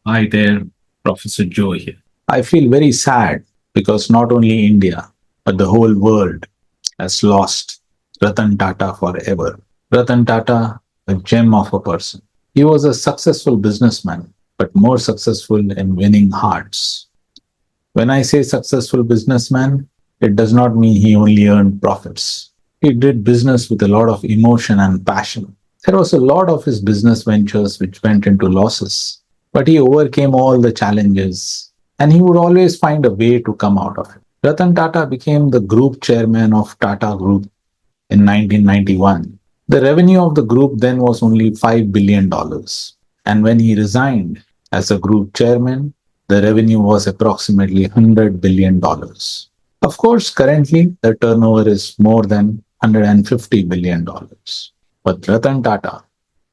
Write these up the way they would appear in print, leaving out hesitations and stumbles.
Hi there, Professor Joe here. I feel very sad because not only India, but the whole world has lost Ratan Tata forever. Ratan Tata, a gem of a person. He was a successful businessman, but more successful in winning hearts. When I say successful businessman, it does not mean he only earned profits. He did business with a lot of emotion and passion. There was a lot of his business ventures which went into losses, but he overcame all the challenges and he would always find a way to come out of it. Ratan Tata became the group chairman of Tata Group in 1991. The revenue of the group then was only $5 billion. And when he resigned as a group chairman, the revenue was approximately $100 billion. Of course, currently the turnover is more than $150 billion. But Ratan Tata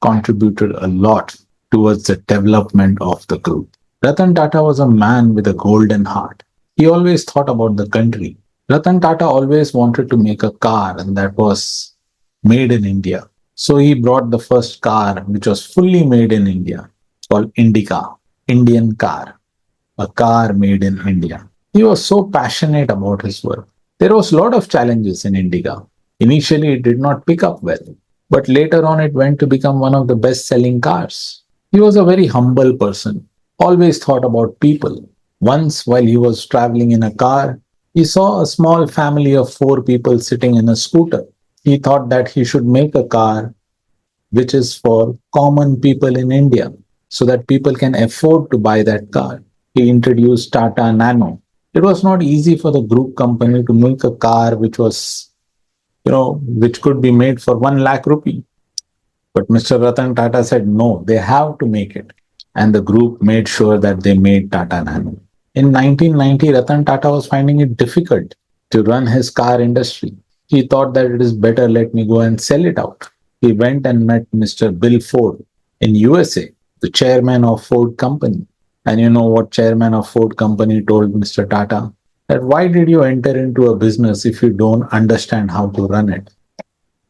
contributed a lot towards the development of the group. Ratan Tata was a man with a golden heart. He always thought about the country. Ratan Tata always wanted to make a car and that was made in India. So he brought the first car which was fully made in India called Indica, Indian car, a car made in India. He was so passionate about his work. There was a lot of challenges in Indica. Initially it did not pick up well, but later on it went to become one of the best selling cars. He was a very humble person, always thought about people. Once, while he was traveling in a car, he saw a small family of four people sitting in a scooter. He thought that he should make a car which is for common people in India so that people can afford to buy that car. He introduced Tata Nano. It was not easy for the group company to make a car which was, which could be made for 1 lakh rupee. But Mr. Ratan Tata said, no, they have to make it. And the group made sure that they made Tata Nano. In 1990, Ratan Tata was finding it difficult to run his car industry. He thought that it is better let me go and sell it out. He went and met Mr. Bill Ford in USA, the chairman of Ford Company. And you know what chairman of Ford Company told Mr. Tata? That why did you enter into a business if you don't understand how to run it?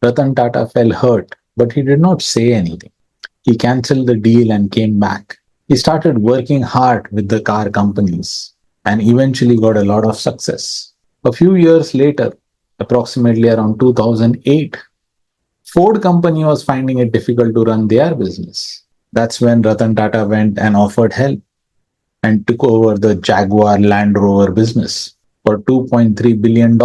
Ratan Tata felt hurt, but he did not say anything. He cancelled the deal and came back. He started working hard with the car companies and eventually got a lot of success. A few years later, approximately around 2008, Ford company was finding it difficult to run their business. That's when Ratan Tata went and offered help and took over the Jaguar Land Rover business for $2.3 billion.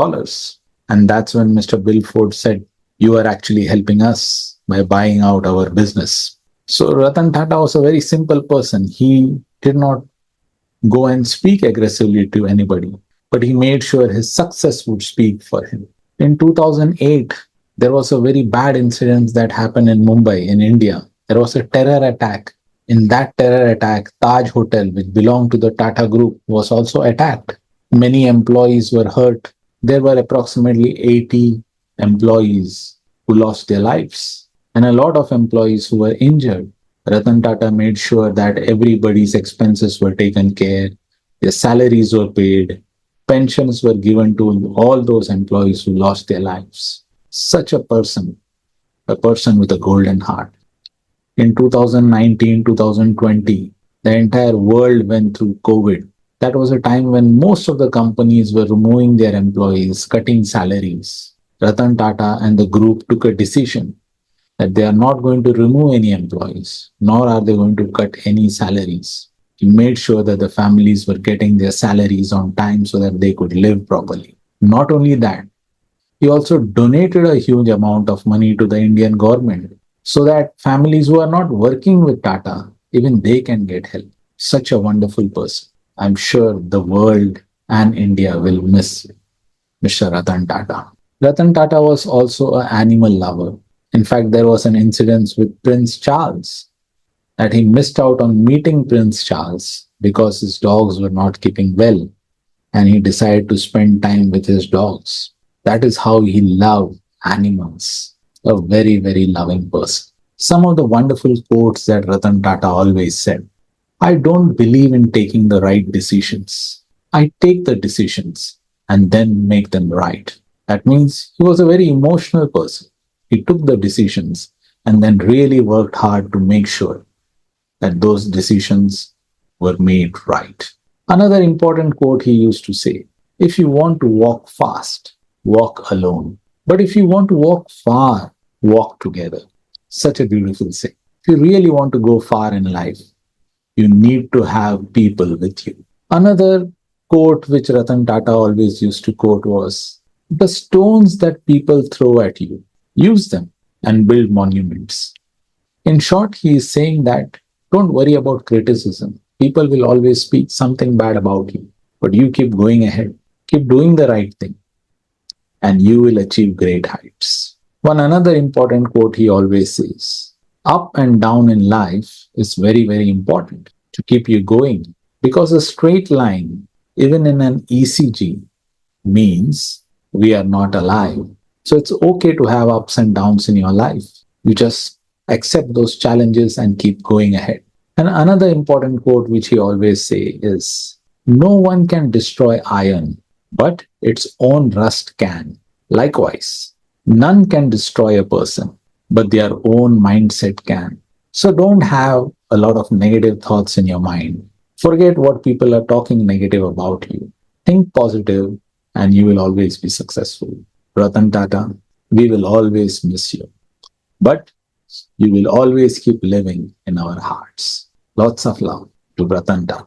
And that's when Mr. Bill Ford said, you are actually helping us by buying out our business. So Ratan Tata was a very simple person. He did not go and speak aggressively to anybody, but he made sure his success would speak for him. In 2008, there was a very bad incident that happened in Mumbai, in India. There was a terror attack. In that terror attack, Taj Hotel, which belonged to the Tata Group, was also attacked. Many employees were hurt. There were approximately 80 employees who lost their lives, and a lot of employees who were injured. Ratan Tata made sure that everybody's expenses were taken care, their salaries were paid, pensions were given to all those employees who lost their lives. Such a person with a golden heart. In 2019, 2020, the entire world went through COVID. That was a time when most of the companies were removing their employees, cutting salaries. Ratan Tata and the group took a decision that they are not going to remove any employees, nor are they going to cut any salaries. He made sure that the families were getting their salaries on time so that they could live properly. Not only that, he also donated a huge amount of money to the Indian government so that families who are not working with Tata, even they can get help. Such a wonderful person. I'm sure the world and India will miss Mr. Ratan Tata. Ratan Tata was also an animal lover. In fact, there was an incident with Prince Charles that he missed out on meeting Prince Charles because his dogs were not keeping well and he decided to spend time with his dogs. That is how he loved animals. A very, very loving person. Some of the wonderful quotes that Ratan Tata always said. I don't believe in taking the right decisions. I take the decisions and then make them right. That means he was a very emotional person. He took the decisions and then really worked hard to make sure that those decisions were made right. Another important quote he used to say, if you want to walk fast, walk alone. But if you want to walk far, walk together. Such a beautiful saying. If you really want to go far in life, you need to have people with you. Another quote which Ratan Tata always used to quote was, the stones that people throw at you, use them and build monuments. In short, he is saying that don't worry about criticism. People will always speak something bad about you, but you keep going ahead, keep doing the right thing, and you will achieve great heights. One another important quote he always says, up and down in life is very, very important to keep you going because a straight line, even in an ECG, means we are not alive. So it's okay to have ups and downs in your life. You just accept those challenges and keep going ahead. And another important quote which he always say is, no one can destroy iron, but its own rust can. Likewise, none can destroy a person, but their own mindset can. So don't have a lot of negative thoughts in your mind. Forget what people are talking negative about you. Think positive and you will always be successful. Ratan Tata, we will always miss you, but you will always keep living in our hearts. Lots of love to Ratan Tata.